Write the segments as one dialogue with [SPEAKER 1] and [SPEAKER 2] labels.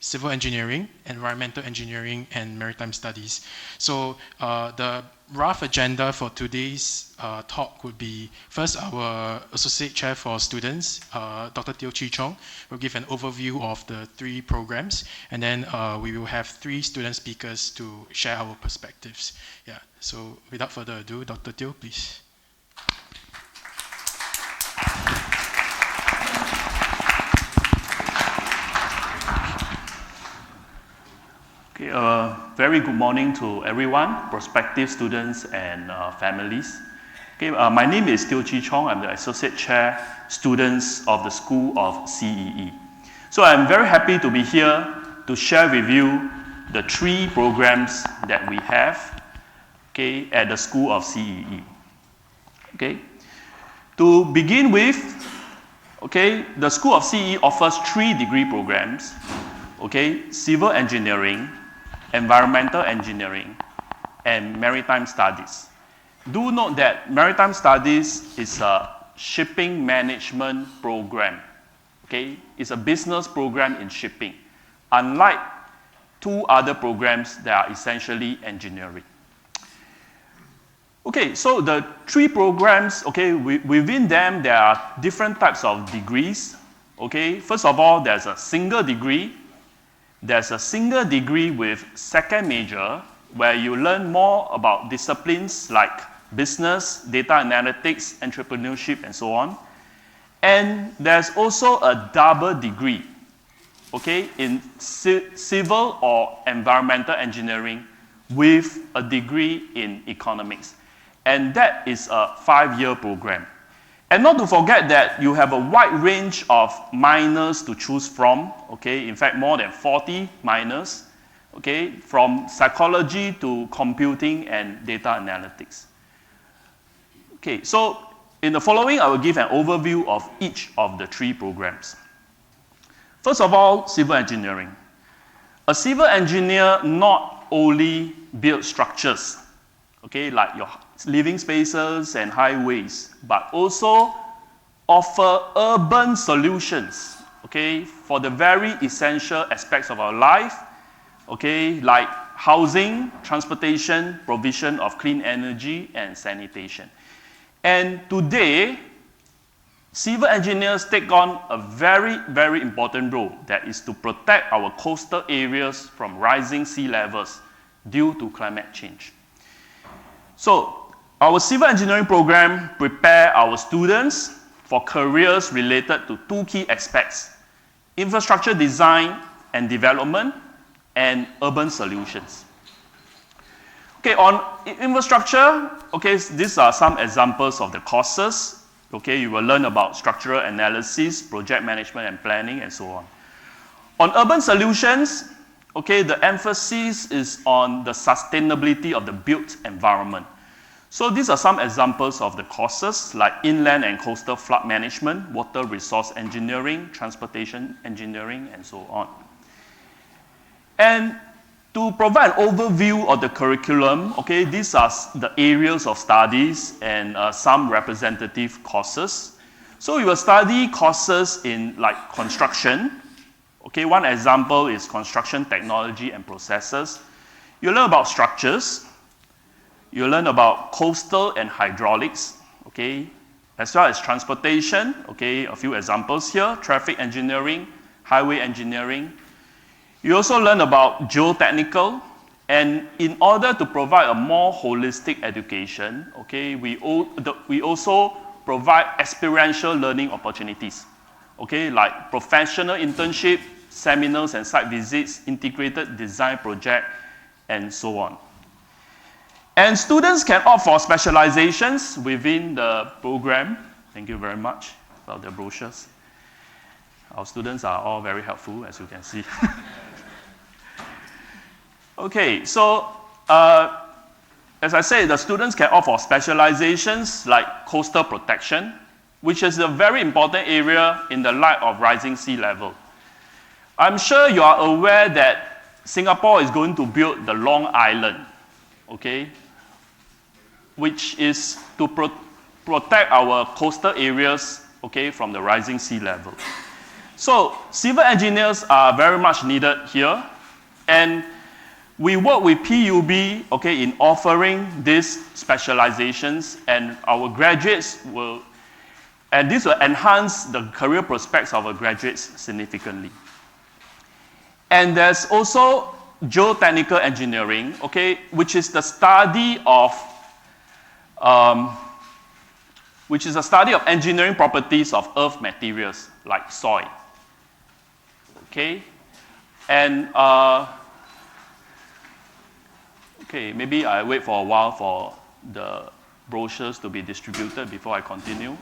[SPEAKER 1] civil engineering, environmental engineering, and maritime studies. So the rough agenda for today's talk would be, first, our Associate Chair for Students, Dr. Teo Chee Chong, will give an overview of the 3 programs, and then we will have 3 student speakers to share our perspectives. Yeah. So without further ado, Dr. Teo, please.
[SPEAKER 2] Okay, very good morning to everyone, prospective students and families. Okay, my name is Teo Chee Chong. I'm the Associate Chair, Students of the School of CEE. So I'm very happy to be here to share with you the 3 programs that we have, okay, at the School of CEE. Okay, to begin with, okay, the School of CEE offers 3 degree programs, okay, civil engineering, environmental engineering, and maritime studies. Do note that maritime studies is a shipping management program. Okay, it's a business program in shipping, unlike 2 other programs that are essentially engineering. Okay, so the 3 programs, okay, within them there are different types of degrees. Okay, first of all, there's a single degree. There's a single degree with second major, where you learn more about disciplines like business, data analytics, entrepreneurship, and so on. And there's also a double degree, okay, in civil or environmental engineering with a degree in economics. And that is a 5-year program. And not to forget that you have a wide range of minors to choose from, okay, in fact more than 40 minors, okay, from psychology to computing and data analytics. Okay, so in the following I will give an overview of each of the 3 programs. First of all, civil engineering. A civil engineer not only builds structures, okay, like your living spaces and highways, but also offer urban solutions, okay, for the very essential aspects of our life, okay, like housing, transportation, provision of clean energy, and sanitation. And today, civil engineers take on a very, very important role, that is to protect our coastal areas from rising sea levels due to climate change. So, our civil engineering program prepare our students for careers related to 2 key aspects: infrastructure design and development, and urban solutions. Okay, on infrastructure, okay, these are some examples of the courses. Okay, you will learn about structural analysis, project management and planning, and so on. On urban solutions, okay, the emphasis is on the sustainability of the built environment. So these are some examples of the courses like inland and coastal flood management, water resource engineering, transportation engineering, and so on. And to provide an overview of the curriculum, okay, these are the areas of studies and some representative courses. So you will study courses in like construction. Okay, one example is construction technology and processes. You learn about structures. You learn about coastal and hydraulics, okay, as well as transportation, okay, a few examples here, traffic engineering, highway engineering. You also learn about geotechnical, and in order to provide a more holistic education, okay, we also provide experiential learning opportunities, okay, like professional internship, seminars and site visits, integrated design project, and so on. And students can opt for specializations within the program. Thank you very much for the brochures. Our students are all very helpful, as you can see. Okay, so as I said, the students can opt for specializations like coastal protection, which is a very important area in the light of rising sea level. I'm sure you are aware that Singapore is going to build the Long Island, okay, which is to protect our coastal areas, okay, from the rising sea level. So civil engineers are very much needed here, and we work with PUB, okay, in offering these specializations, and our graduates will, and this will enhance the career prospects of our graduates significantly. And there's also geotechnical engineering, okay, which is the study of engineering properties of earth materials like soil. Okay, and okay, maybe I wait for a while for the brochures to be distributed before I continue.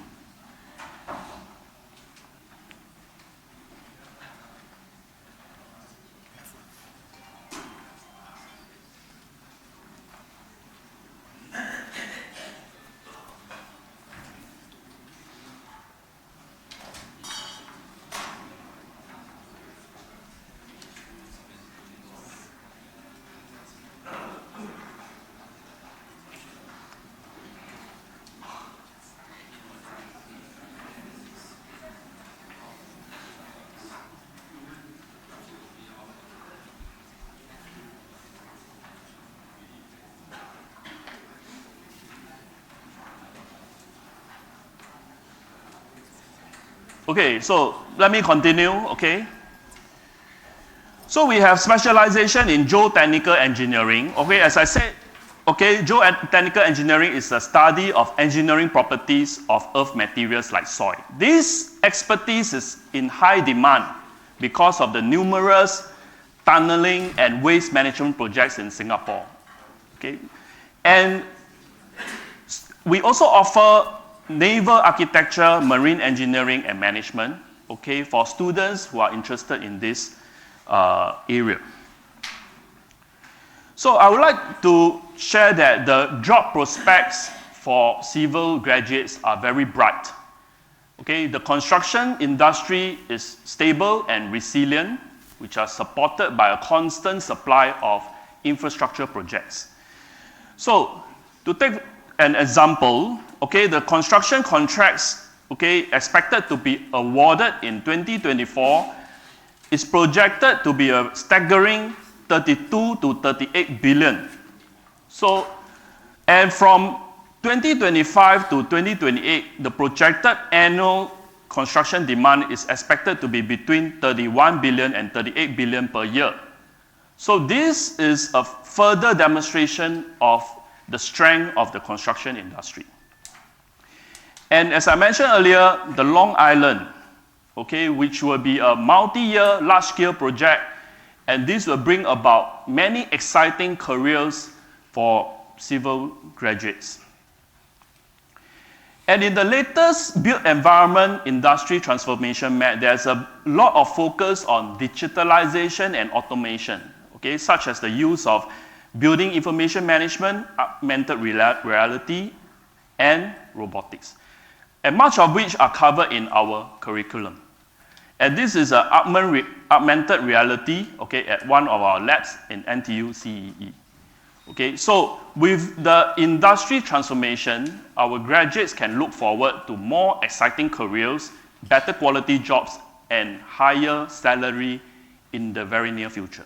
[SPEAKER 2] Okay, so let me continue, okay? So we have specialization in geotechnical engineering. Okay, as I said, okay, geotechnical engineering is the study of engineering properties of earth materials like soil. This expertise is in high demand because of the numerous tunneling and waste management projects in Singapore. Okay, and we also offer naval architecture, marine engineering, and management, okay, for students who are interested in this area. So I would like to share that the job prospects for civil graduates are very bright. Okay, the construction industry is stable and resilient, which are supported by a constant supply of infrastructure projects. So to take an example, okay, the construction contracts, okay, expected to be awarded in 2024 is projected to be a staggering 32 to 38 billion. So, and from 2025 to 2028, the projected annual construction demand is expected to be between 31 billion and 38 billion per year. So this is a further demonstration of the strength of the construction industry. And as I mentioned earlier, the Long Island, okay, which will be a multi-year, large-scale project, and this will bring about many exciting careers for civil graduates. And in the latest built environment industry transformation map, there's a lot of focus on digitalization and automation, okay, such as the use of building information management, augmented reality, and robotics, and much of which are covered in our curriculum. And this is an augmented reality, okay, at one of our labs in NTU CEE. Okay, so with the industry transformation, our graduates can look forward to more exciting careers, better quality jobs, and higher salary in the very near future.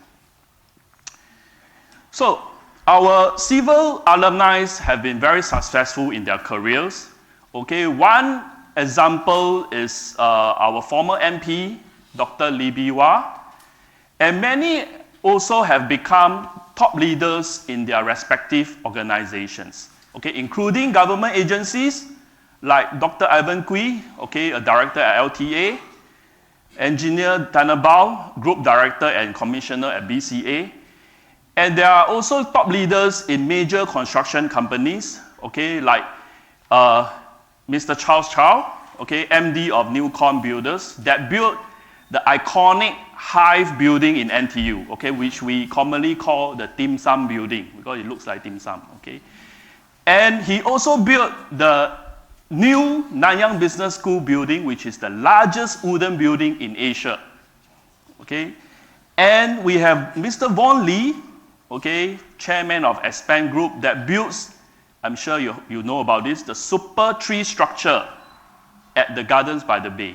[SPEAKER 2] So our civil alumni have been very successful in their careers. Okay, one example is our former MP, Dr. Lee Bee Wah, and many also have become top leaders in their respective organizations, okay, including government agencies like Dr. Ivan Kui, okay, a director at LTA, Engineer Tanabao, Group Director and Commissioner at BCA, and there are also top leaders in major construction companies, okay, like Mr. Charles Chow, okay, MD of Newcon Builders, that built the iconic Hive building in NTU, okay, which we commonly call the Dim Sum building because it looks like dim sum, okay. And he also built the new Nanyang Business School building, which is the largest wooden building in Asia, okay. And we have Mr. Von Lee, okay, chairman of Expand Group, that builds, I'm sure you know about this, the super tree structure at the Gardens by the Bay,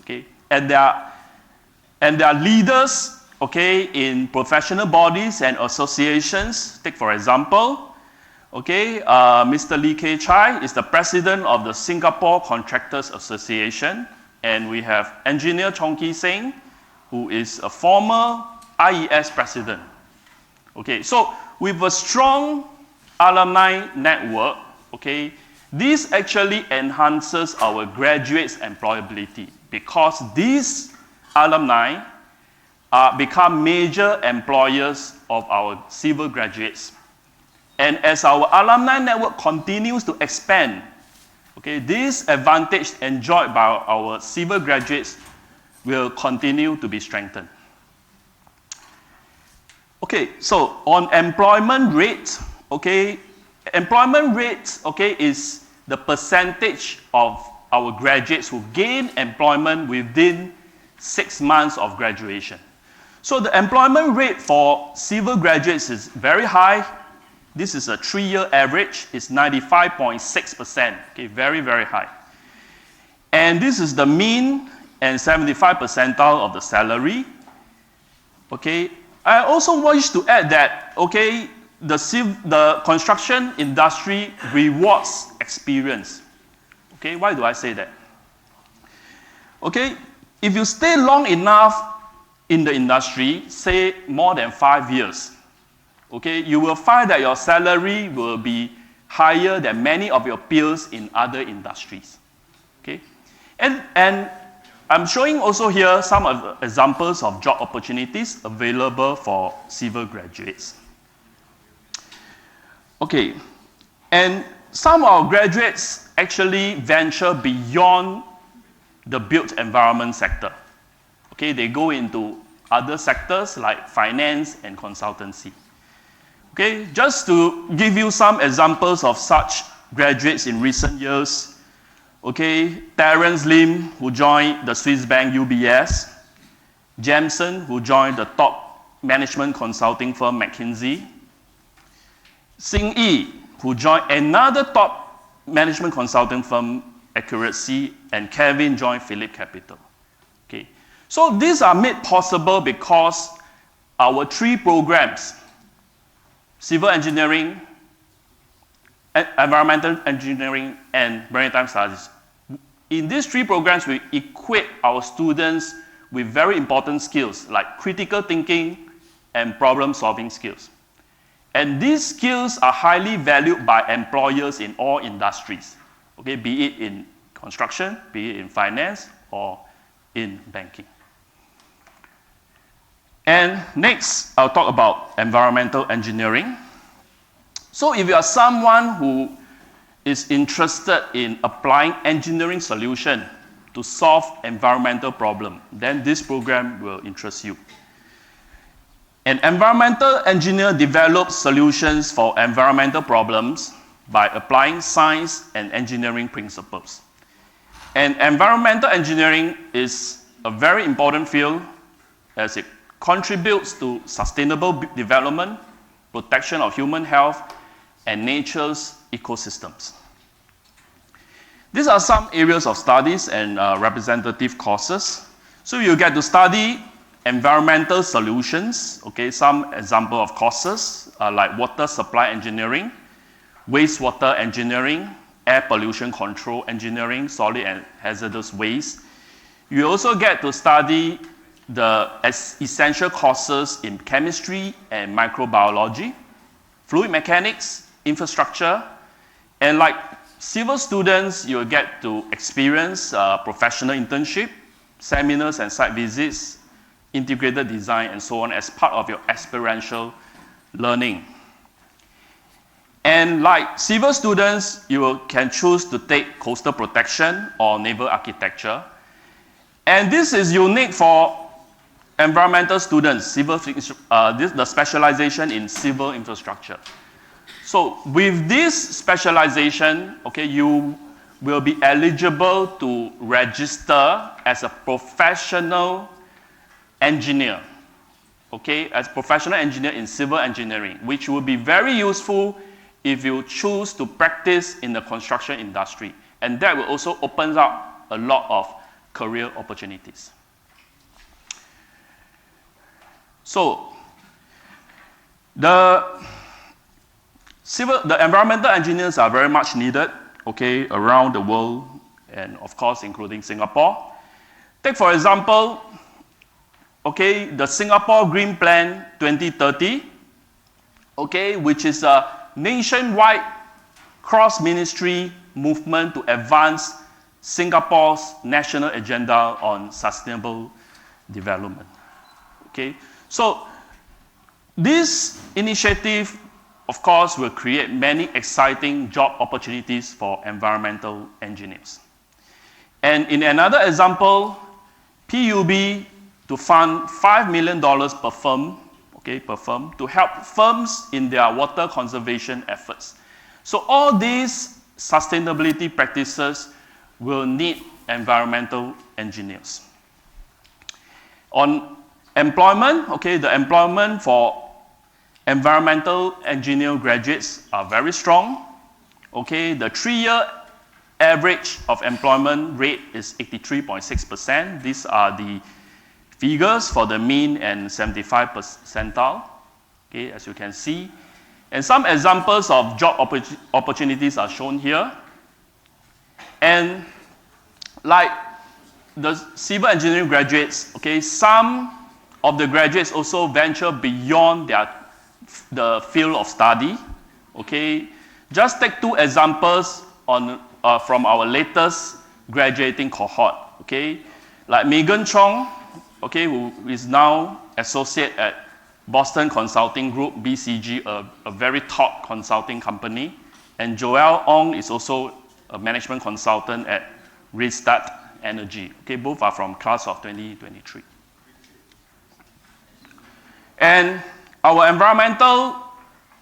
[SPEAKER 2] okay. And there are And they are leaders, okay, in professional bodies and associations. Take for example, okay, Mr. Lee K. Chai is the president of the Singapore Contractors Association, and we have Engineer Chong Ki Seng, who is a former IES president. Okay, so with a strong alumni network, okay, this actually enhances our graduates' employability because these alumni become major employers of our civil graduates. And as our alumni network continues to expand, okay, this advantage enjoyed by our civil graduates will continue to be strengthened. Okay, so on employment rate, okay, employment rate, okay, is the percentage of our graduates who gain employment within 6 months of graduation. So the employment rate for civil graduates is very high. This is a 3-year average. It's 95.6%. Okay, very, very high. And this is the mean and 75 percentile of the salary. Okay, I also wish to add that, okay, the construction industry rewards experience. Okay, why do I say that? Okay, if you stay long enough in the industry, say more than 5 years, okay, you will find that your salary will be higher than many of your peers in other industries. Okay, and I'm showing also here some of the examples of job opportunities available for civil graduates. Okay, and some of our graduates actually venture beyond the built environment sector. Okay, they go into other sectors like finance and consultancy. Okay, just to give you some examples of such graduates in recent years. Okay, Terence Lim, who joined the Swiss bank UBS. Jamson, who joined the top management consulting firm McKinsey. CEE, who joined another top management consulting firm Accuracy, and Kevin joined Phillip Capital. Okay, so these are made possible because our 3 programs, civil engineering, environmental engineering, and maritime studies. In these 3 programs, we equip our students with very important skills like critical thinking and problem-solving skills. And these skills are highly valued by employers in all industries, okay, be it in construction, be it in finance, or in banking. And next, I'll talk about environmental engineering. So if you are someone who is interested in applying engineering solution to solve environmental problem, then this program will interest you. An environmental engineer develops solutions for environmental problems by applying science and engineering principles. And environmental engineering is a very important field as it contributes to sustainable development, protection of human health, and nature's ecosystems. These are some areas of studies and representative courses. So you get to study environmental solutions, okay, some example of courses like water supply engineering, wastewater engineering, air pollution control engineering, solid and hazardous waste. You also get to study the essential courses in chemistry and microbiology, fluid mechanics, infrastructure, and like civil students, you'll get to experience professional internship, seminars and site visits, integrated design, and so on as part of your experiential learning. And like civil students, you can choose to take coastal protection or naval architecture. And this is unique for environmental students, the specialization in civil infrastructure. So with this specialization, okay, you will be eligible to register as a professional engineer, okay, as professional engineer in civil engineering, which will be very useful if you choose to practice in the construction industry. And that will also open up a lot of career opportunities. So the environmental engineers are very much needed, okay, around the world, and of course including Singapore. Take for example, okay, the Singapore Green Plan 2030, okay, which is a nationwide cross-ministry movement to advance Singapore's national agenda on sustainable development. Okay, so this initiative, of course, will create many exciting job opportunities for environmental engineers. And in another example, PUB to fund $5 million per firm, okay, per firm, to help firms in their water conservation efforts. So all these sustainability practices will need environmental engineers. On employment, okay, the employment for environmental engineer graduates are very strong. Okay, the 3-year average of employment rate is 83.6%. These are the figures for the mean and 75 percentile, okay, as you can see. And some examples of job opportunities are shown here. And like the civil engineering graduates, okay, some of the graduates also venture beyond the field of study. Okay, just take 2 examples from our latest graduating cohort. Okay, like Megan Chong, okay, who is now associate at Boston Consulting Group, BCG, a very top consulting company. And Joel Ong is also a management consultant at Restart Energy. Okay, both are from class of 2023. And our environmental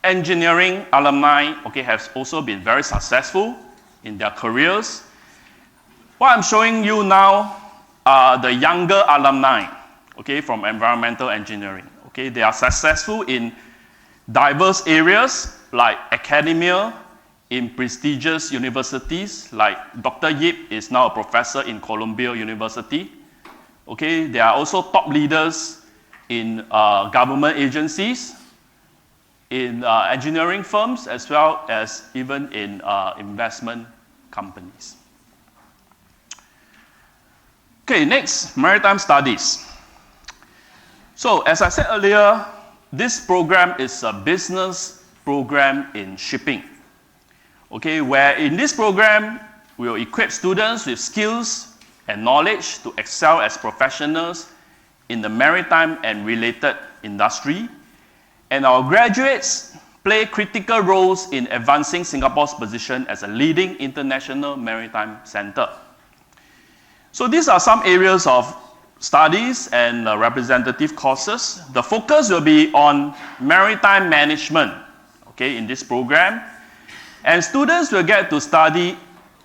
[SPEAKER 2] engineering alumni, okay, have also been very successful in their careers. What I'm showing you now are the younger alumni, okay, from environmental engineering. Okay, they are successful in diverse areas like academia, in prestigious universities, like Dr. Yip is now a professor in Columbia University. Okay, they are also top leaders in government agencies, in engineering firms, as well as even in investment companies. Okay, next, maritime studies. So, as I said earlier, this program is a business program in shipping. Okay, where in this program, we will equip students with skills and knowledge to excel as professionals in the maritime and related industry. And our graduates play critical roles in advancing Singapore's position as a leading international maritime center. So these are some areas of studies and representative courses. The focus will be on maritime management, okay, in this program. And students will get to study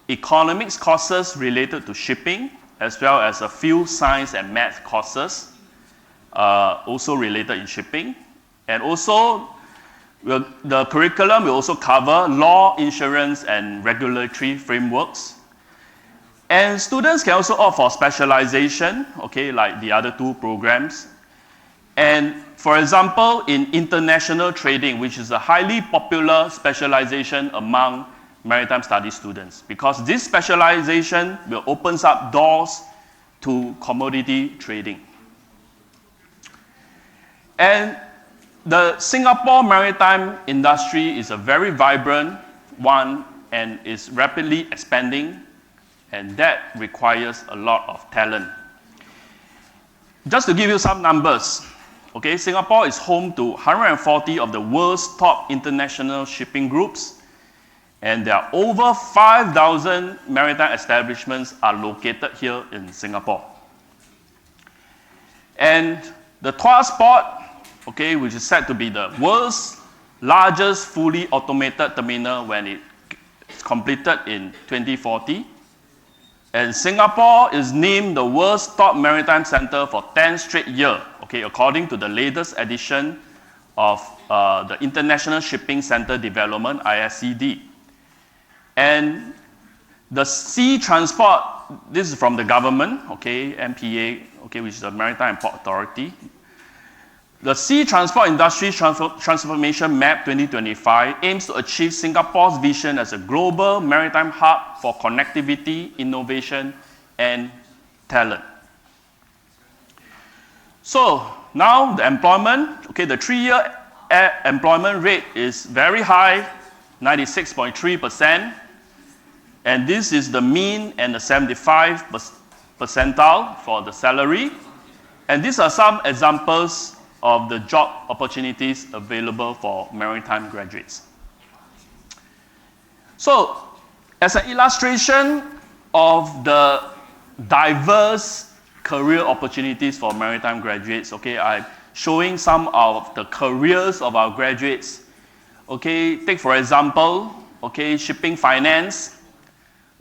[SPEAKER 2] economics courses related to shipping, as well as a few science and math courses, also related in shipping. And also, the curriculum will also cover law, insurance, and regulatory frameworks. And students can also opt for specialization, okay, like the other 2 programs. And for example, in international trading, which is a highly popular specialization among maritime studies students, because this specialization will open up doors to commodity trading. And the Singapore maritime industry is a very vibrant one and is rapidly expanding, and that requires a lot of talent. Just to give you some numbers, okay, Singapore is home to 140 of the world's top international shipping groups, and there are over 5,000 maritime establishments are located here in Singapore. And the Tuas Port, okay, which is said to be the world's largest fully automated terminal when it's completed in 2040. And Singapore is named the world's top maritime center for 10 straight years, okay, according to the latest edition of the International Shipping Center Development, ISCD. And the sea transport, this is from the government, okay, MPA, okay, which is the Maritime and Port Authority. The Sea Transport Industry Transformation Map 2025 aims to achieve Singapore's vision as a global maritime hub for connectivity, innovation, and talent. So now the employment, okay, the 3-year employment rate is very high, 96.3%, and this is the mean and the 75 percentile for the salary. And these are some examples of the job opportunities available for maritime graduates. So, as an illustration of the diverse career opportunities for maritime graduates, okay, I'm showing some of the careers of our graduates. Okay, take for example, okay, shipping finance,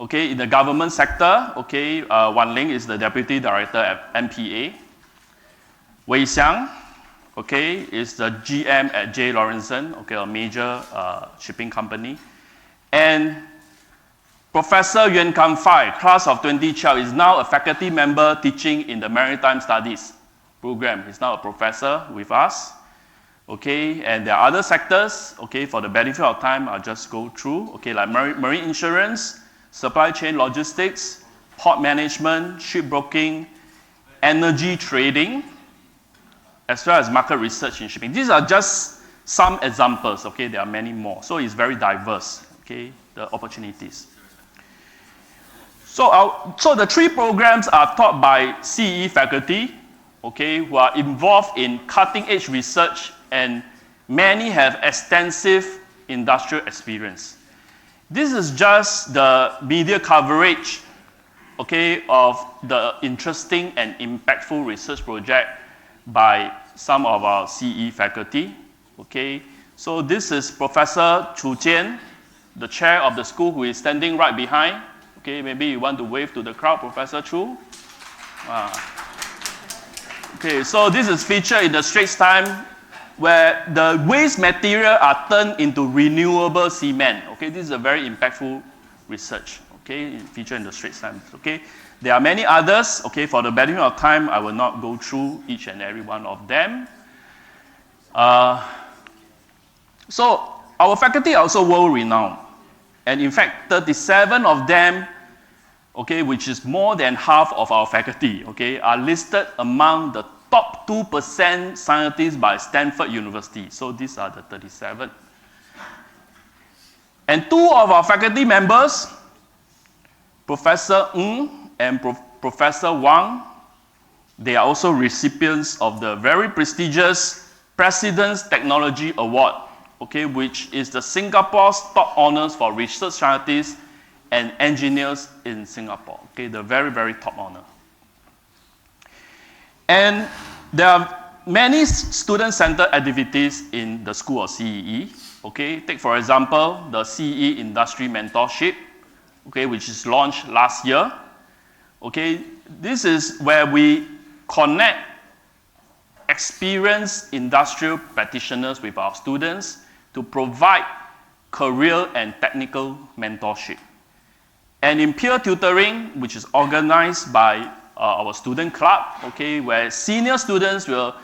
[SPEAKER 2] okay, in the government sector, okay, Wan Ling is the Deputy Director at MPA. Wei Xiang, okay, is the GM at J. Lawrenson, okay, a major shipping company. And Professor Yuan Kang Fai, class of 2012, is now a faculty member teaching in the Maritime Studies program. He's now a professor with us. Okay, and there are other sectors, okay, for the benefit of time, I'll just go through, okay, like marine insurance, supply chain logistics, port management, shipbroking, energy trading, as well as market research in shipping. These are just some examples, okay, there are many more. So it's very diverse, okay, the opportunities. So the 3 programs are taught by CEE faculty, okay, who are involved in cutting-edge research, and many have extensive industrial experience. This is just the media coverage, okay, of the interesting and impactful research project by some of our CE faculty, okay. So this is Professor Chu Jian, the chair of the school, who is standing right behind. Okay, maybe you want to wave to the crowd, Professor Chu. Okay, so this is featured in the Straits Times, where the waste material are turned into renewable cement. Okay, this is a very impactful research, okay, featured in the Straits Times. Okay, there are many others. Okay, for the benefit of time, I will not go through each and every one of them. So our faculty are also world-renowned, and in fact, 37 of them, okay, which is more than half of our faculty, okay, are listed among the top 2% scientists by Stanford University. So these are the 37. And 2 of our faculty members, Professor Ng and Professor Wang, they are also recipients of the very prestigious President's Technology Award, okay, which is the Singapore's top honors for research scientists and engineers in Singapore. Okay, the very, very top honor. And there are many student-centered activities in the School of CEE. Okay, take for example the CEE Industry Mentorship, okay, which is launched last year. Okay, this is where we connect experienced industrial practitioners with our students to provide career and technical mentorship. And in peer tutoring, which is organized by our student club, okay, where senior students will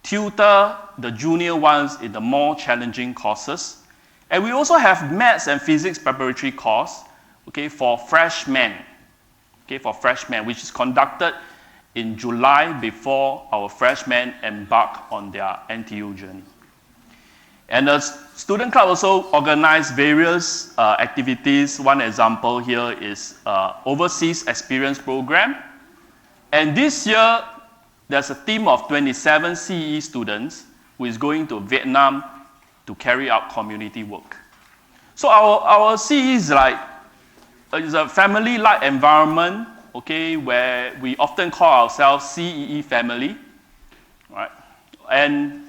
[SPEAKER 2] tutor the junior ones in the more challenging courses. And we also have maths and physics preparatory course, okay, for freshmen, which is conducted in July before our freshmen embark on their NTU journey. And the student club also organized various activities. One example here is Overseas Experience Program. And this year, there's a team of 27 CE students who is going to Vietnam to carry out community work. So our CE is like, it's a family-like environment, okay, where we often call ourselves CEE family, right? And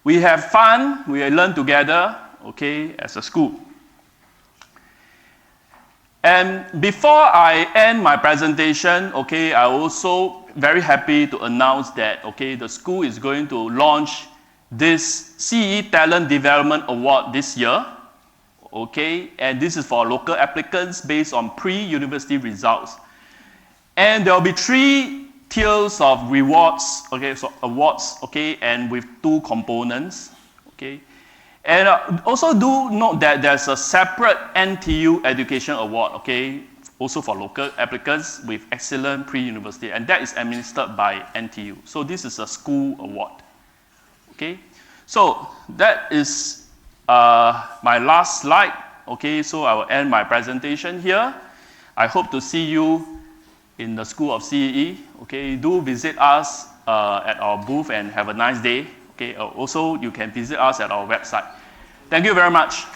[SPEAKER 2] we have fun, we learn together, okay, as a school. And before I end my presentation, okay, I'm also very happy to announce that, okay, the school is going to launch this CEE Talent Development Award this year, okay, and this is for local applicants based on pre-university results. And there will be 3 tiers of rewards, okay, so awards, okay, and with 2 components, okay. And also do note that there's a separate NTU Education Award, okay, also for local applicants with excellent pre-university, and that is administered by NTU. So this is a school award, okay. So that is my last slide, okay, so I will end my presentation here. I hope to see you in the School of CEE, okay. Do visit us at our booth and have a nice day, okay. Also, you can visit us at our website. Thank you very much.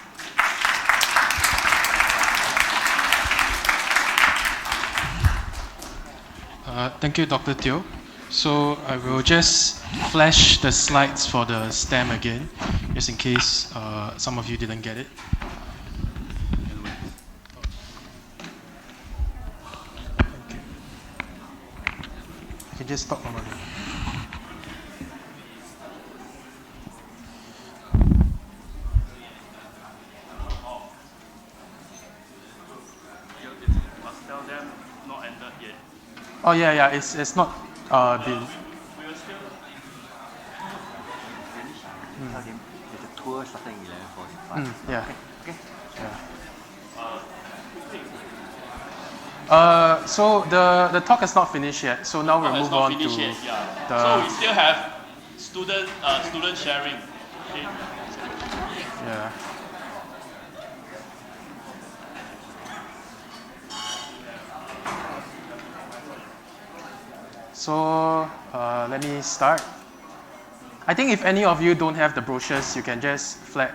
[SPEAKER 1] Thank you, Dr. Teo. So I will just flash the slides for the STEM again, just in case some of you didn't get it. I can just stop normally.
[SPEAKER 2] Must tell them not ended yet.
[SPEAKER 1] Oh yeah, it's not been.
[SPEAKER 2] We will still.
[SPEAKER 3] Tell him there's a tour starting 11:45.
[SPEAKER 1] Yeah.
[SPEAKER 3] Okay.
[SPEAKER 1] So the talk is not finished yet. So now we'll move on to
[SPEAKER 2] Yeah.
[SPEAKER 1] the.
[SPEAKER 2] So we still have student sharing. Okay.
[SPEAKER 1] Yeah. So let me start. I think if any of you don't have the brochures, you can just flag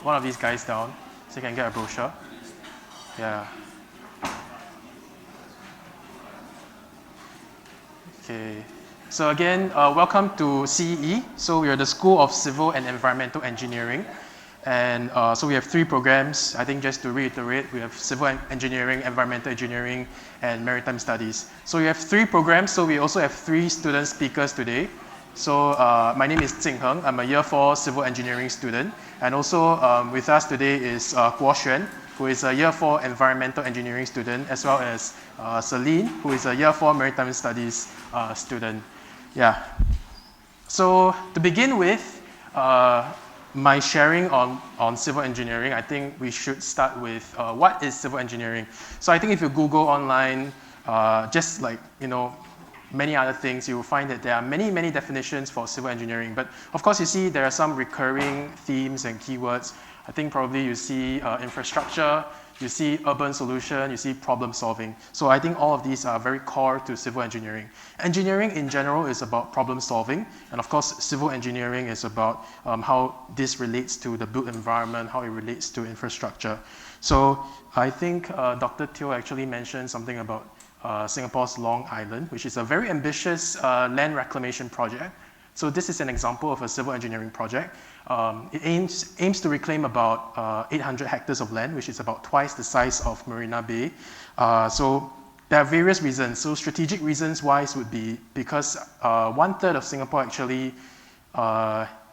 [SPEAKER 1] one of these guys down so you can get a brochure. Yeah. Okay. So again, welcome to CEE. So we are the School of Civil and Environmental Engineering. And so we have 3 programs. I think just to reiterate, we have Civil Engineering, Environmental Engineering, and Maritime Studies. So we have 3 programs. So we also have 3 student speakers today. So my name is Jing Heng. I'm a Year 4 Civil Engineering student. And also with us today is Guo Xuan, who is a Year 4 Environmental Engineering student, as well as Celine, who is a Year 4 Maritime Studies student. Yeah. So to begin with, my sharing on civil engineering, I think we should start with what is civil engineering. So I think if you Google online, just like, many other things, you will find that there are many, many definitions for civil engineering. But of course, you see there are some recurring themes and keywords. I think probably you see infrastructure, you see urban solution, you see problem solving. So I think all of these are very core to civil engineering. Engineering in general is about problem solving. And of course, civil engineering is about how this relates to the built environment, how it relates to infrastructure. So I think Dr. Teo actually mentioned something about Singapore's Long Island, which is a very ambitious land reclamation project. So this is an example of a civil engineering project. It aims to reclaim about 800 hectares of land, which is about twice the size of Marina Bay. So there are various reasons. So strategic reasons wise would be because 1/3 of Singapore actually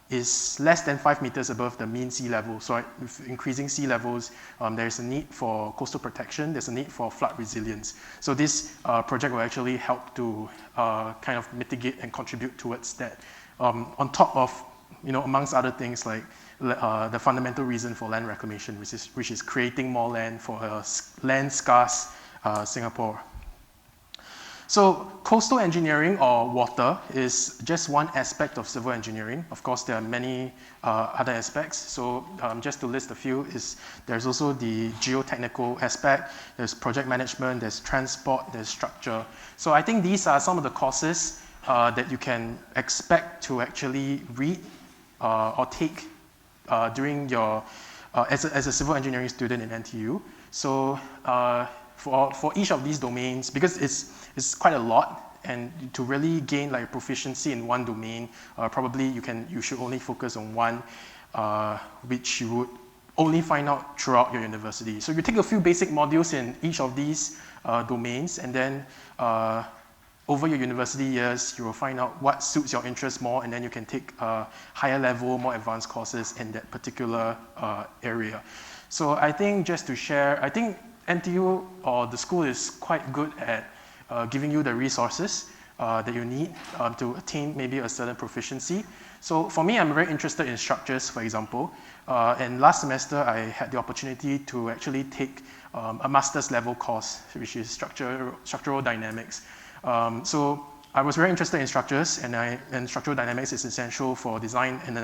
[SPEAKER 1] is less than 5 meters above the mean sea level. So with increasing sea levels, there's a need for coastal protection, there's a need for flood resilience. So this project will actually help to kind of mitigate and contribute towards that. On top of, amongst other things like the fundamental reason for land reclamation, which is creating more land for a land scarce Singapore. So coastal engineering or water is just one aspect of civil engineering. Of course, there are many other aspects. So just to list a few, there's also the geotechnical aspect, there's project management, there's transport, there's structure. So I think these are some of the courses that you can expect to actually read or take during your, as a civil engineering student in NTU. So for each of these domains, because it's quite a lot, and to really gain like proficiency in one domain, probably you should only focus on one, which you would only find out throughout your university. So you take a few basic modules in each of these domains, and then over your university years, you will find out what suits your interest more, and then you can take higher level, more advanced courses in that particular area. So I think just to share, I think NTU or the school is quite good at giving you the resources. that you need to attain maybe a certain proficiency. So for me, I'm very interested in structures, for example. And last semester, I had the opportunity to actually take a master's level course, which is structural dynamics. So I was very interested in structures, and structural dynamics is essential for design and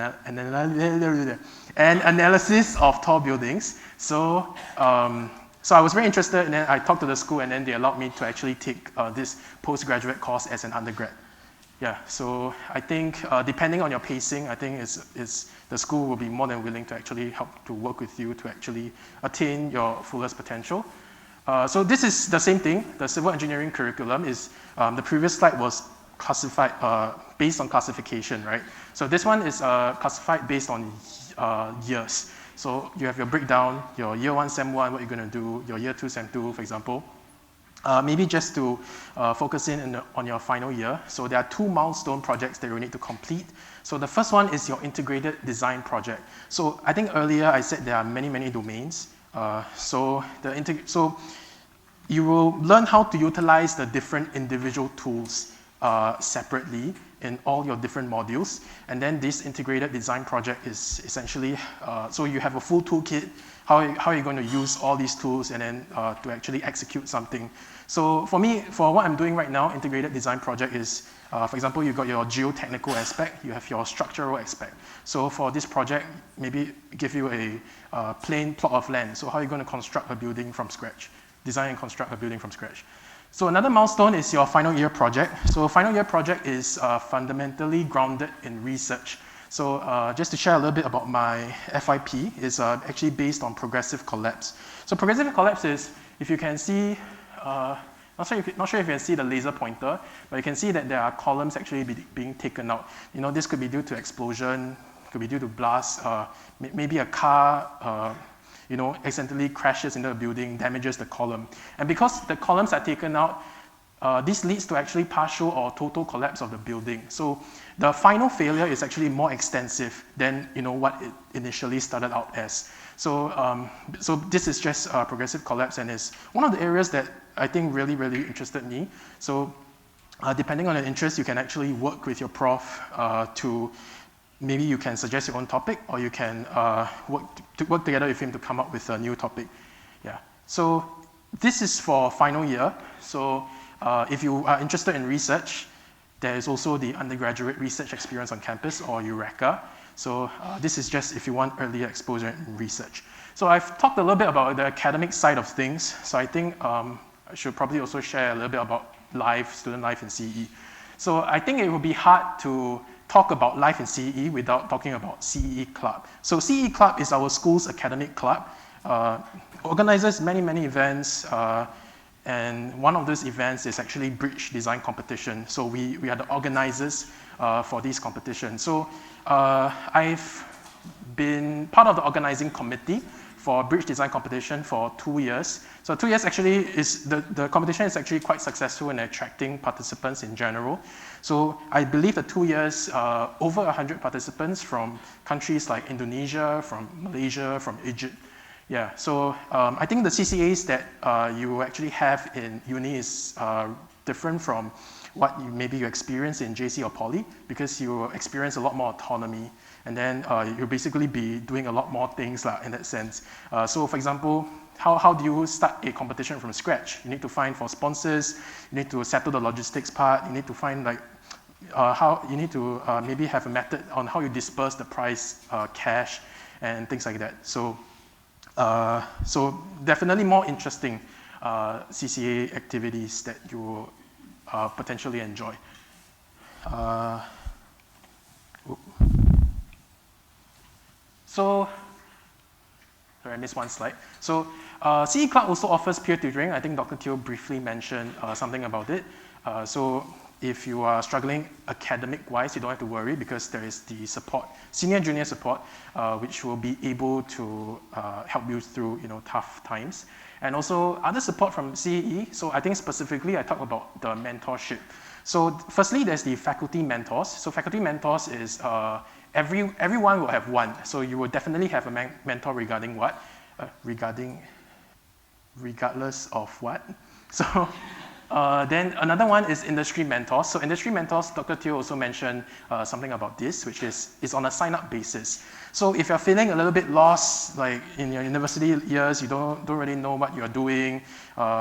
[SPEAKER 1] analysis of tall buildings. So I was very interested, and then I talked to the school, and then they allowed me to actually take this postgraduate course as an undergrad. Yeah, so I think depending on your pacing, I think the school will be more than willing to actually help to work with you to actually attain your fullest potential. So this is the same thing. The civil engineering curriculum is, the previous slide was classified based on classification, right? So this one is classified based on years. So you have your breakdown, your year 1, Sem 1, what you're going to do, your year 2, Sem 2, for example. Maybe just to focus on your final year. So there are 2 milestone projects that you need to complete. So the first one is your integrated design project. So I think earlier I said there are many, many domains. So you will learn how to utilize the different individual tools separately in all your different modules. And then this integrated design project is essentially, so you have a full toolkit, how are you going to use all these tools and then to actually execute something. So for me, for what I'm doing right now, integrated design project is, for example, you've got your geotechnical aspect, you have your structural aspect. So for this project, maybe give you a plain plot of land. So how are you going to construct a building from scratch? Design and construct a building from scratch. So another milestone is your final year project. So final year project is fundamentally grounded in research. So just to share a little bit about my FYP, is actually based on progressive collapse. So progressive collapse is, if you can see, not sure if you can see the laser pointer, but you can see that there are columns actually being taken out. You know, this could be due to explosion, could be due to blast, maybe a car, accidentally crashes into a building, damages the column. And because the columns are taken out, this leads to actually partial or total collapse of the building. So the final failure is actually more extensive than what it initially started out as. So this is just progressive collapse, and is one of the areas that I think really, really interested me. So depending on your interest, you can actually work with your prof to, maybe you can suggest your own topic, or you can work together with him to come up with a new topic. Yeah. So this is for final year. So if you are interested in research, there is also the undergraduate research experience on campus, or Eureka. So this is just if you want earlier exposure in research. So I've talked a little bit about the academic side of things. So I think I should probably also share a little bit about student life in CEE. So I think it would be hard to talk about life in CEE without talking about CEE Club. So CEE Club is our school's academic club. Organizes many, many events, and one of those events is actually bridge design competition. So we are the organizers for this competition. So I've been part of the organizing committee for bridge design competition for 2 years. So 2 years actually the competition is actually quite successful in attracting participants in general. So I believe the 2 years, over 100 participants from countries like Indonesia, from Malaysia, from Egypt. Yeah, so I think the CCAs that you actually have in uni is different from what maybe you experience in JC or Poly, because you experience a lot more autonomy, and then you'll basically be doing a lot more things in that sense. So for example, how do you start a competition from scratch? You need to find for sponsors, you need to settle the logistics part, you need to find you need to maybe have a method on how you disperse the prize, cash, and things like that. So definitely more interesting CCA activities that you will potentially enjoy. Sorry, I missed one slide. So CE Club also offers peer tutoring. I think Dr. Teo briefly mentioned something about it. So if you are struggling academic-wise, you don't have to worry, because there is the support, senior junior support, which will be able to help you through tough times. And also other support from CEE. So I think specifically I talk about the mentorship. So firstly, there's the faculty mentors. So faculty mentors is everyone will have one. So you will definitely have a mentor regarding what? Regardless of what? So Then another one is industry mentors. So industry mentors, Dr. Teo also mentioned something about this, which is on a sign-up basis. So if you're feeling a little bit lost, like in your university years, you don't really know what you're doing,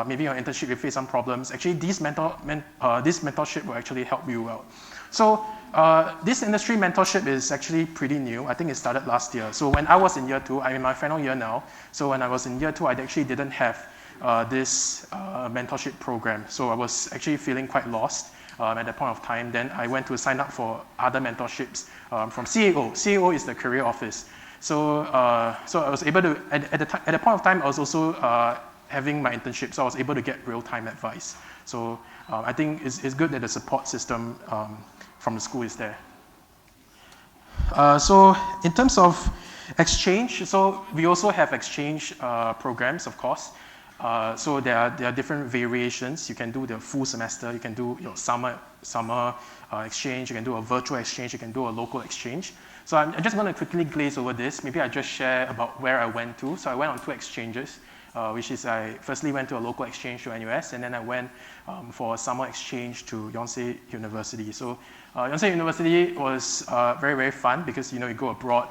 [SPEAKER 1] maybe your internship you face some problems, actually this mentorship will actually help you out. So this industry mentorship is actually pretty new. I think it started last year. So when I was in year 2, I'm in my final year now. So when I was in year 2, I actually didn't have this mentorship program. So I was actually feeling quite lost at that point of time. Then I went to sign up for other mentorships from CEO. CEO is the career office. So I was able to, at the point of time, I was also having my internship, so I was able to get real-time advice. So I think it's good that the support system from the school is there. So in terms of exchange, so we also have exchange programs, of course. So there are different variations. You can do the full semester, you can do your summer exchange, you can do a virtual exchange, you can do a local exchange. So I'm just going to quickly glaze over this. Maybe I just share about where I went to. So I went on 2 exchanges, which is I firstly went to a local exchange to NUS, and then I went for a summer exchange to Yonsei University. So Yonsei University was very, very fun because you go abroad,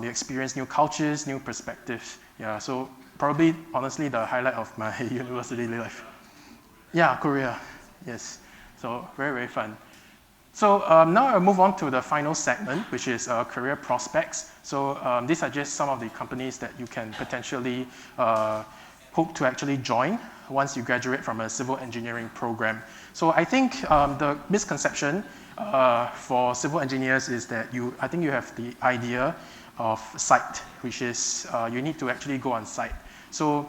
[SPEAKER 1] you experience new cultures, new perspectives. Yeah, so probably, honestly, the highlight of my university life. Yeah, Korea, yes. So very, very fun. So now I'll move on to the final segment, which is career prospects. So these are just some of the companies that you can potentially hope to actually join once you graduate from a civil engineering program. So I think the misconception for civil engineers is that I think you have the idea of site, which is you need to actually go on site. So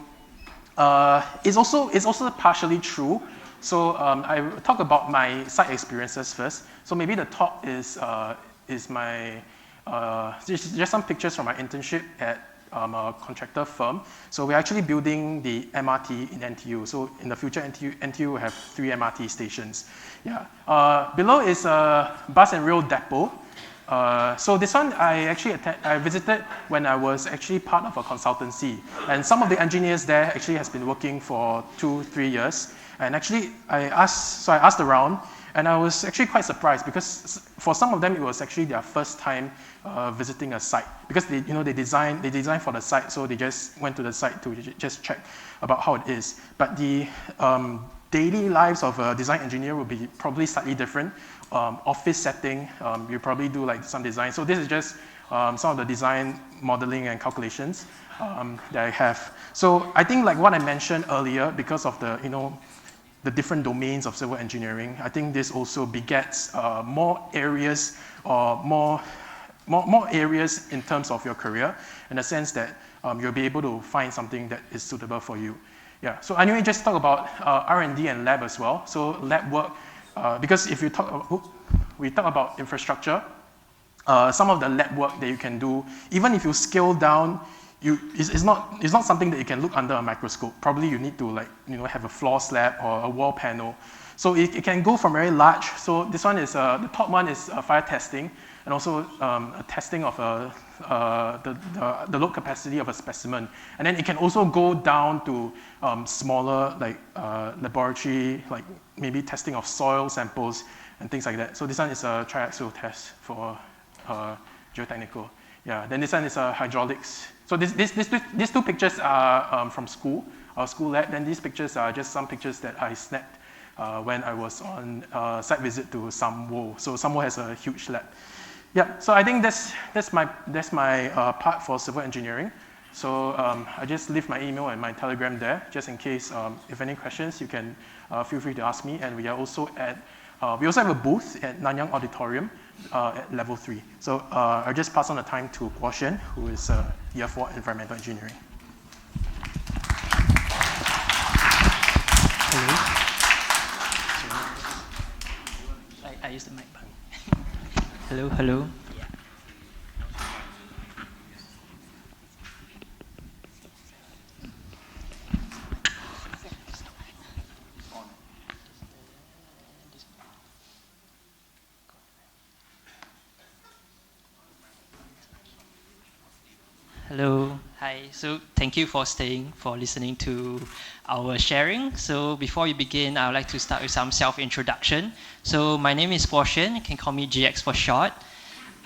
[SPEAKER 1] it's also partially true. So I will talk about my site experiences first. So maybe the top is my just some pictures from my internship at a contractor firm. So we're actually building the MRT in NTU. So in the future, NTU will have 3 MRT stations. Yeah. Below is a bus and rail depot. So this one I visited when I was actually part of a consultancy, and some of the engineers there actually has been working for 2-3 years. And actually I asked around, and I was actually quite surprised because for some of them it was actually their first time visiting a site, because they design for the site, so they just went to the site to just check about how it is. But the daily lives of a design engineer will be probably slightly different. Office setting, you probably do like some design. So this is just some of the design modeling and calculations that I have. So I think like what I mentioned earlier, because of the different domains of civil engineering, I think this also begets more areas or more areas in terms of your career, in the sense that you'll be able to find something that is suitable for you. Yeah. So anyway, just talk about R&D and lab as well. So lab work, because if we talk about infrastructure, some of the lab work that you can do, even if you scale down, it's not something that you can look under a microscope. Probably you need to have a floor slab or a wall panel. So it can go from very large. So this one is the top one is fire testing, and also a testing of the load capacity of a specimen. And then it can also go down to smaller laboratory, like maybe testing of soil samples and things like that. So this one is a triaxial test for geotechnical. Yeah. Then this one is hydraulics. So these 2 pictures are from school, our school lab. Then these pictures are just some pictures that I snapped when I was on a site visit to Samwo. So Samwo has a huge lab. Yeah. So I think that's my part for civil engineering. So I just leave my email and my Telegram there, just in case if any questions, you can feel free to ask me. And we also have a booth at Nanyang Auditorium at level 3. So I'll just pass on the time to Guo Shen, who is year 4 environmental engineering.
[SPEAKER 4] Hello. I use the mic. Hello. Hello. Hi, so thank you for staying, for listening to our sharing. So before we begin, I would like to start with some self-introduction. So my name is Guo Xuan, you can call me GX for short.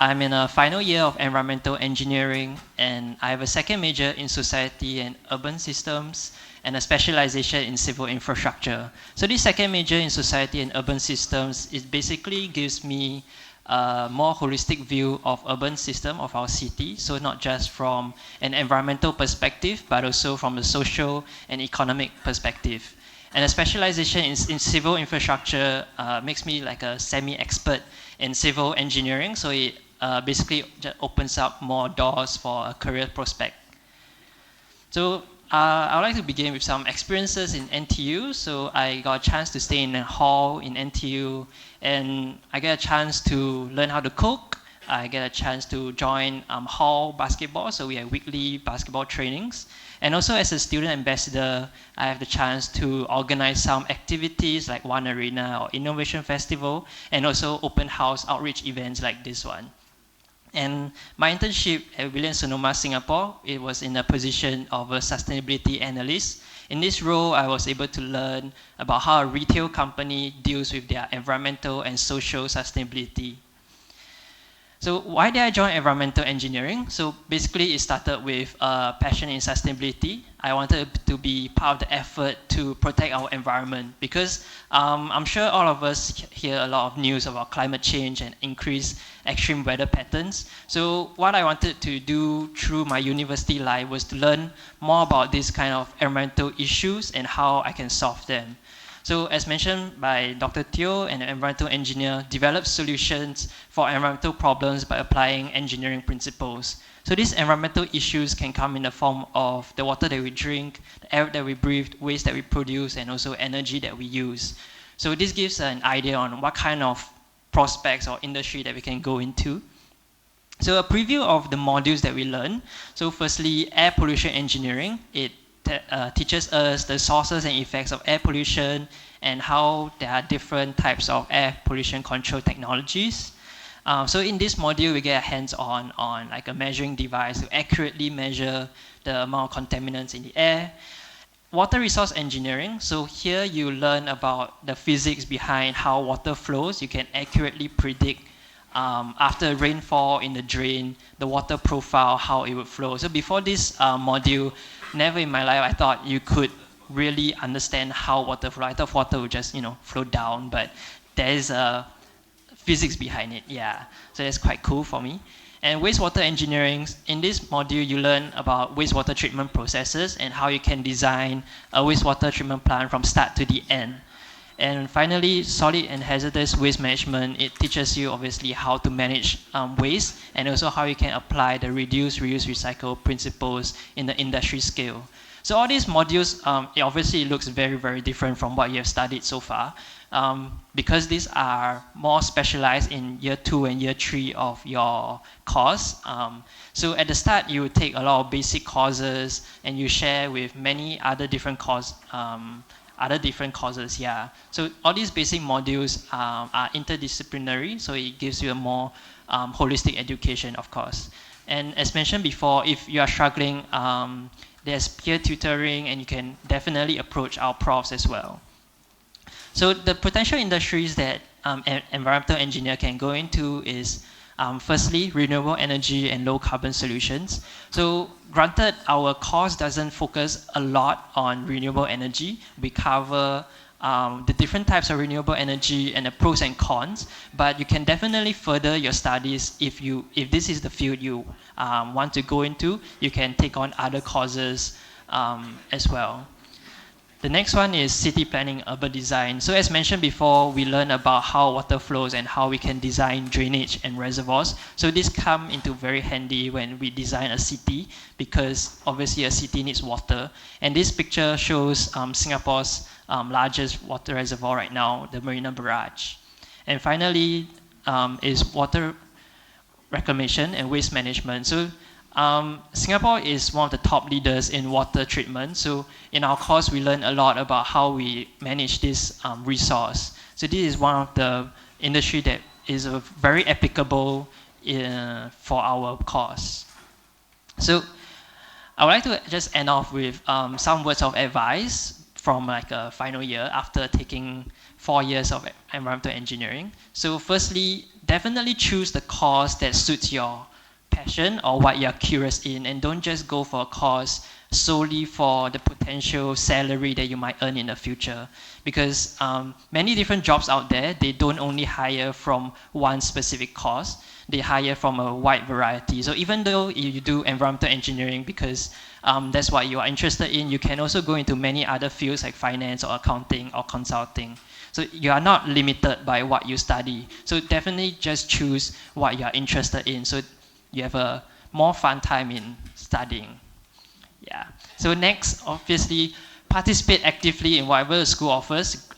[SPEAKER 4] I'm in a final year of environmental engineering, and I have a second major in society and urban systems, and a specialization in civil infrastructure. So this second major in society and urban systems, it basically gives me a more holistic view of urban system of our city. So not just from an environmental perspective, but also from the social and economic perspective. And a specialization in civil infrastructure makes me like a semi-expert in civil engineering. So it basically just opens up more doors for a career prospect. So I would like to begin with some experiences in NTU. So I got a chance to stay in a hall in NTU, and I get a chance to learn how to cook. I get a chance to join hall basketball, so we have weekly basketball trainings. And also as a student ambassador, I have the chance to organize some activities like One Arena or Innovation Festival, and also open house outreach events like this one. And my internship at Williams-Sonoma, Singapore, it was in a position of a sustainability analyst. In this role, I was able to learn about how a retail company deals with their environmental and social sustainability. So why did I join environmental engineering? So basically it started with a passion in sustainability. I wanted to be part of the effort to protect our environment because I'm sure all of us hear a lot of news about climate change and increased extreme weather patterns. So what I wanted to do through my university life was to learn more about these kind of environmental issues and how I can solve them. So as mentioned by Dr. Teo, an environmental engineer, develops solutions for environmental problems by applying engineering principles. So these environmental issues can come in the form of the water that we drink, the air that we breathe, waste that we produce, and also energy that we use. So this gives an idea on what kind of prospects or industry that we can go into. So a preview of the modules that we learn. So firstly, air pollution engineering. It teaches us the sources and effects of air pollution and how there are different types of air pollution control technologies. So in this module, we get hands-on on like a measuring device to accurately measure the amount of contaminants in the air. Water resource engineering. So here you learn about the physics behind how water flows. You can accurately predict after rainfall in the drain, the water profile, how it would flow. So before this module, never in my life I thought you could really understand how water flow. I thought water would just, flow down, but there is a physics behind it, yeah. So that's quite cool for me. And wastewater engineering, in this module you learn about wastewater treatment processes and how you can design a wastewater treatment plant from start to the end. And finally, solid and hazardous waste management. It teaches you obviously how to manage waste and also how you can apply the reduce, reuse, recycle principles in the industry scale. So all these modules, it obviously looks very, very different from what you have studied so far because these are more specialized in year 2 and year 3 of your course. So at the start, you would take a lot of basic courses and you share with many other different courses. Yeah. So all these basic modules are interdisciplinary, so it gives you a more holistic education, of course. And as mentioned before, if you are struggling, there's peer tutoring, and you can definitely approach our profs as well. So the potential industries that an environmental engineer can go into is firstly, renewable energy and low carbon solutions. So granted, our course doesn't focus a lot on renewable energy. We cover the different types of renewable energy and the pros and cons, but you can definitely further your studies if this is the field you want to go into. You can take on other courses as well. The next one is city planning, urban design. So as mentioned before, we learn about how water flows and how we can design drainage and reservoirs. So this come into very handy when we design a city because obviously a city needs water. And this picture shows Singapore's largest water reservoir right now, the Marina Barrage. And finally is water reclamation and waste management. So Singapore is one of the top leaders in water treatment. So in our course, we learn a lot about how we manage this resource. So this is one of the industry that is very applicable for our course. So I would like to just end off with some words of advice from like a final year after taking 4 years of environmental engineering. So firstly, definitely choose the course that suits your passion or what you're curious in, and don't just go for a course solely for the potential salary that you might earn in the future, because many different jobs out there, they don't only hire from one specific course, they hire from a wide variety. So even though you do environmental engineering because that's what you are interested in, you can also go into many other fields like finance or accounting or consulting. So you are not limited by what you study. So definitely just choose what you are interested in, so you have a more fun time in studying. Yeah. So next, obviously, participate actively in whatever the school offers.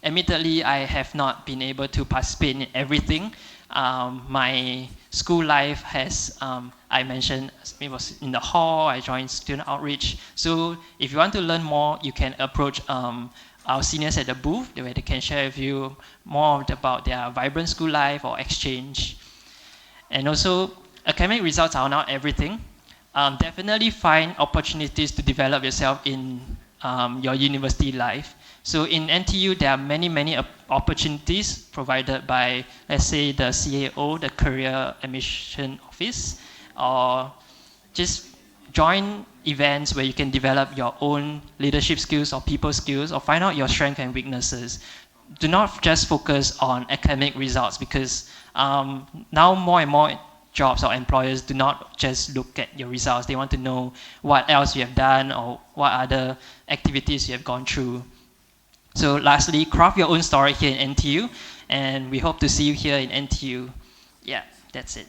[SPEAKER 4] Admittedly, I have not been able to participate in everything. My school life has, I mentioned, it was in the hall, I joined student outreach. So if you want to learn more, you can approach our seniors at the booth, where they can share with you more about their vibrant school life or exchange. And also, academic results are not everything. Definitely find opportunities to develop yourself in your university life. So in NTU, there are many opportunities provided by, let's say, the CAO, the Career Admission Office, or just join events where you can develop your own leadership skills or people skills, or find out your strengths and weaknesses. Do not just focus on academic results, because now more and more jobs or employers do not just look at your results. They want to know what else you have done or what other activities you have gone through. So lastly, craft your own story here in NTU, and we hope to see you here in NTU. Yeah, that's it.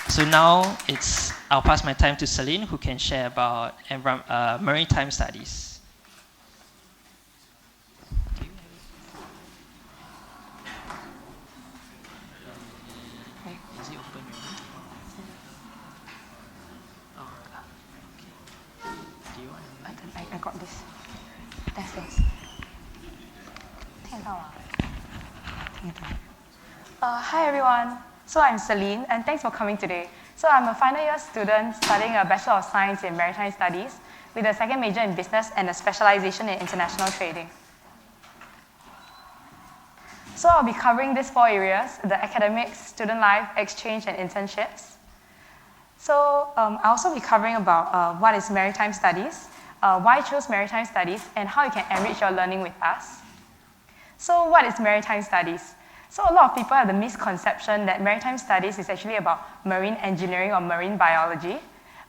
[SPEAKER 4] So now I'll pass my time to Celine, who can share about maritime studies.
[SPEAKER 5] I got this. Thanks. Hi everyone. So I'm Celine, and thanks for coming today. So I'm a final year student studying a Bachelor of Science in Maritime Studies with a second major in business and a specialization in international trading. So I'll be covering these 4 areas: the academics, student life, exchange, and internships. So I'll also be covering about what is maritime studies, why choose maritime studies, and how you can enrich your learning with us. So what is maritime studies? So a lot of people have the misconception that maritime studies is actually about marine engineering or marine biology,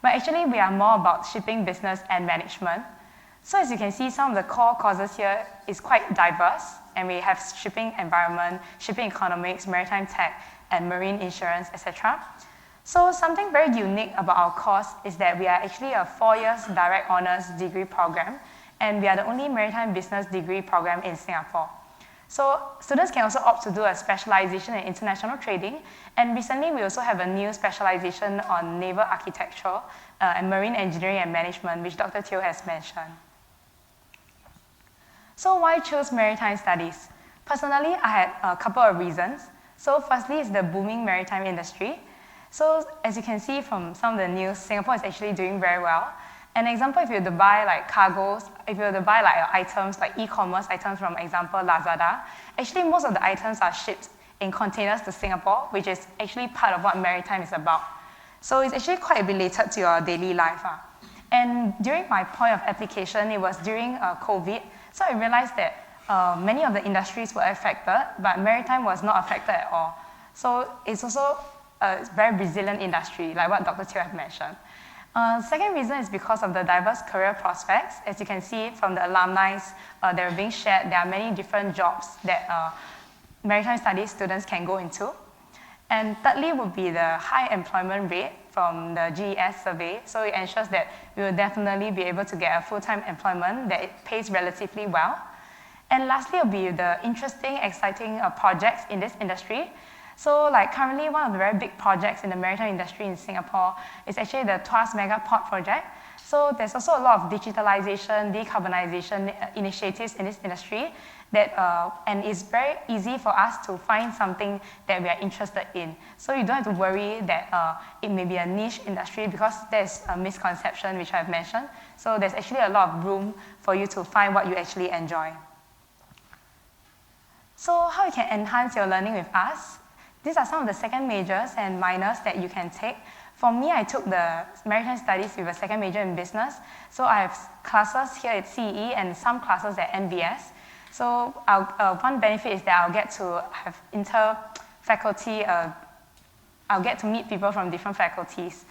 [SPEAKER 5] but actually we are more about shipping business and management. So as you can see, some of the core courses here is quite diverse, and we have shipping environment, shipping economics, maritime tech, and marine insurance, etc. So something very unique about our course is that we are actually a 4 years direct honors degree program, and we are the only maritime business degree program in Singapore. So students can also opt to do a specialization in international trading, and recently we also have a new specialization on naval architecture and marine engineering and management, which Dr. Teo has mentioned. So why choose maritime studies? Personally, I had a couple of reasons. So firstly is the booming maritime industry. So as you can see from some of the news, Singapore is actually doing very well. An example, if you were to buy like cargoes, if you were to buy like items, like e-commerce items from example Lazada, actually most of the items are shipped in containers to Singapore, which is actually part of what maritime is about. So it's actually quite related to your daily life. And during my point of application, it was during COVID, so I realized that many of the industries were affected, but maritime was not affected at all. So it's also a very resilient industry, like what Dr. Teo had mentioned. Second reason is because of the diverse career prospects. As you can see from the alumni that are being shared, there are many different jobs that maritime studies students can go into. And thirdly would be the high employment rate from the GES survey. So it ensures that we will definitely be able to get a full-time employment that it pays relatively well. And lastly will be the interesting, exciting projects in this industry. So like currently one of the very big projects in the maritime industry in Singapore is actually the Tuas Mega Port project. So there's also a lot of digitalization, decarbonization initiatives in this industry that, and it's very easy for us to find something that we are interested in. So you don't have to worry that it may be a niche industry because there's a misconception which I've mentioned. So there's actually a lot of room for you to find what you actually enjoy. So how you can enhance your learning with us? These are some of the second majors and minors that you can take. For me, I took the Maritime Studies with a second major in business. So I have classes here at CEE and some classes at NBS. So one benefit is that I'll get to have inter-faculty, I'll get to meet people from different faculties.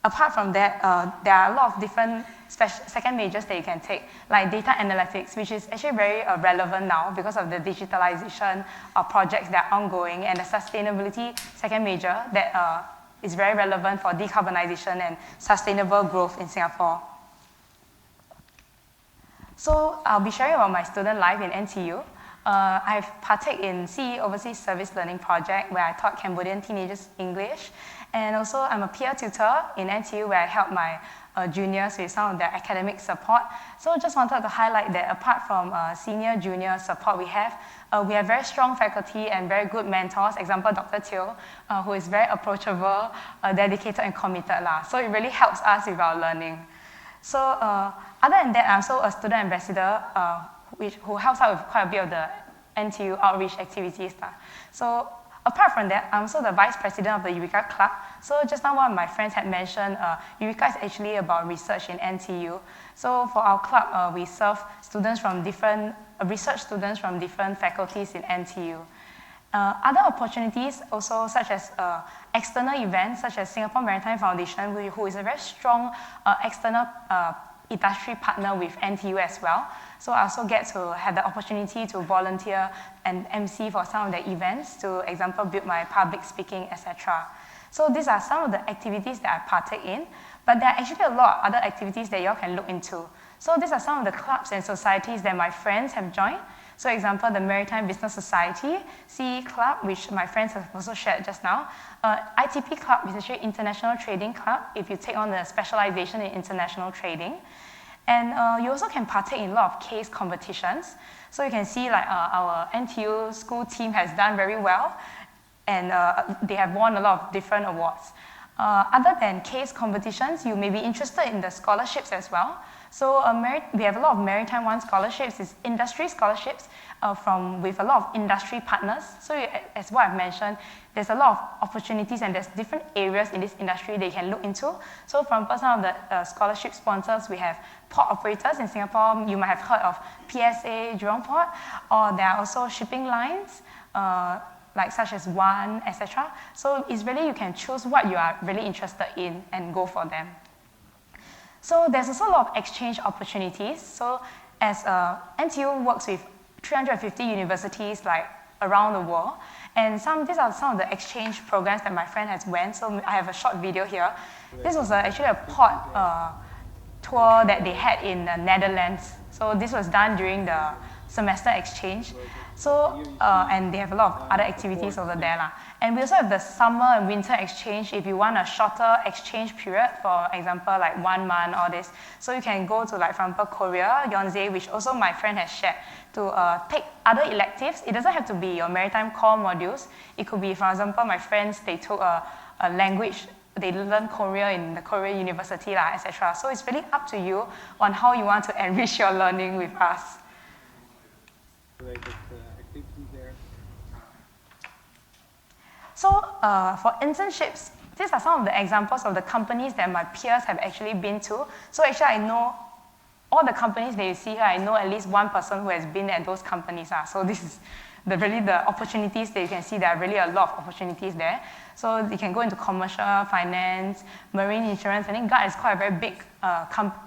[SPEAKER 5] Apart from that, there are a lot of different second majors that you can take, like data analytics, which is actually very relevant now because of the digitalization of projects that are ongoing, and the sustainability second major that is very relevant for decarbonization and sustainable growth in Singapore. So I'll be sharing about my student life in NTU. I've partaken in CEE Overseas Service Learning Project where I taught Cambodian teenagers English. And also I'm a peer tutor in NTU where I help my juniors with some of their academic support. So just wanted to highlight that apart from senior, junior support we have very strong faculty and very good mentors. Example, Dr. Teo, who is very approachable, dedicated and committed. So it really helps us with our learning. So other than that, I'm also a student ambassador who helps out with quite a bit of the NTU outreach activities. So apart from that, I'm also the vice president of the Eureka Club. So just now one of my friends had mentioned Eureka is actually about research in NTU. So for our club, we serve students from different, research students from different faculties in NTU. Other opportunities also such as external events such as Singapore Maritime Foundation, who is a very strong external industry partner with NTU as well. So I also get to have the opportunity to volunteer and MC for some of the events, to example, build my public speaking, etc. So these are some of the activities that I partake in, but there are actually a lot of other activities that you all can look into. So these are some of the clubs and societies that my friends have joined. So example, the Maritime Business Society, CE Club, which my friends have also shared just now. ITP Club is actually International Trading Club, if you take on the specialization in international trading. And you also can partake in a lot of case competitions. So you can see like our NTU school team has done very well, and they have won a lot of different awards. Other than case competitions, you may be interested in the scholarships as well. So we have a lot of Maritime One scholarships, it's industry scholarships with a lot of industry partners. So as what I've mentioned, there's a lot of opportunities and there's different areas in this industry that you can look into. So from some of the scholarship sponsors, we have port operators in Singapore. You might have heard of PSA, Jurong Port, or there are also shipping lines, like such as One, etc. So it's really, you can choose what you are really interested in and go for them. So there's also a lot of exchange opportunities. So as NTU works with 350 universities like around the world, and these are some of the exchange programs that my friend has went. So I have a short video here. This was actually a port tour that they had in the Netherlands. So this was done during the semester exchange. So, and they have a lot of other activities over there. And we also have the summer and winter exchange if you want a shorter exchange period, for example, like 1 month or this. So you can go to, like, for example, Korea, Yonsei, which also my friend has shared, to take other electives. It doesn't have to be your maritime core modules. It could be, for example, my friends, they took a language, they learn Korea in the Korea University, etc. So it's really up to you on how you want to enrich your learning with us. So for internships, these are some of the examples of the companies that my peers have actually been to. So actually I know all the companies that you see here, I know at least one person who has been at those companies. So this is really the opportunities that you can see. There are really a lot of opportunities there. So you can go into commercial, finance, marine insurance. I think GUT is quite a very big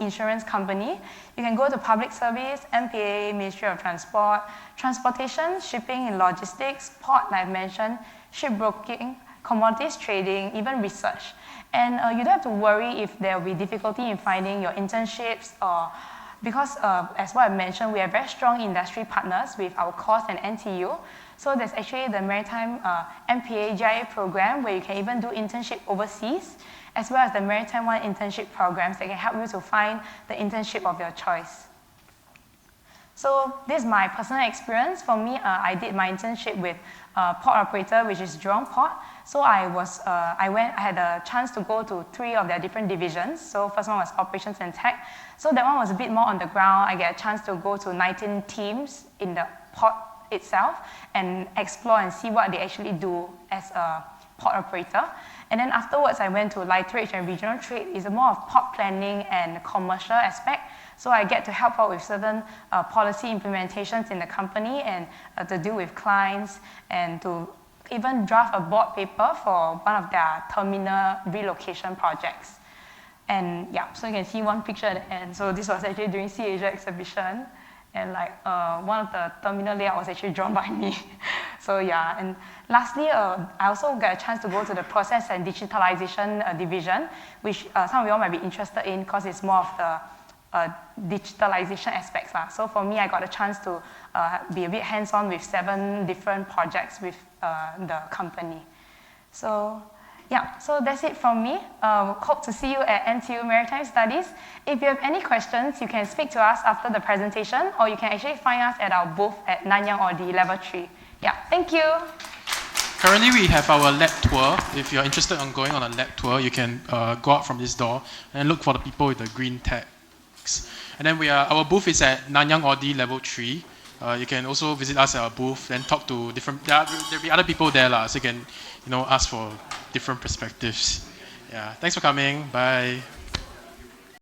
[SPEAKER 5] insurance company. You can go to public service, MPA, Ministry of Transport, transportation, shipping and logistics, port, like I mentioned, shipbroking, commodities trading, even research. And you don't have to worry if there will be difficulty in finding your internships, or because as what I mentioned, we have very strong industry partners with our course and NTU. So there's actually the Maritime MPA GIA program where you can even do internship overseas, as well as the Maritime One internship programs that can help you to find the internship of your choice. So this is my personal experience. For me, I did my internship with port operator, which is Jurong Port. So I had a chance to go to 3 of their different divisions. So first one was operations and tech. So that one was a bit more on the ground. I get a chance to go to 19 teams in the port itself and explore and see what they actually do as a port operator. And then afterwards, I went to Literature and Regional Trade. It's more of port planning and commercial aspect. So I get to help out with certain policy implementations in the company and to deal with clients and to even draft a board paper for one of their terminal relocation projects. And yeah, so you can see one picture at the end. So this was actually during CEE Asia exhibition. And like one of the terminal layout was actually drawn by me. So yeah, and lastly, I also got a chance to go to the process and digitalization division, which some of you all might be interested in because it's more of the digitalization aspects. So for me, I got a chance to be a bit hands-on with 7 different projects with the company. So yeah, so that's it from me. Hope to see you at NTU Maritime Studies. If you have any questions, you can speak to us after the presentation, or you can actually find us at our booth at Nanyang Audi Level 3. Yeah, thank you.
[SPEAKER 1] Currently, we have our lab tour. If you're interested in going on a lab tour, you can go out from this door and look for the people with the green tags. And then our booth is at Nanyang Audi Level 3. You can also visit us at our booth and talk to different. There'll be other people there, so you can ask for different perspectives. Yeah, thanks for coming. Bye.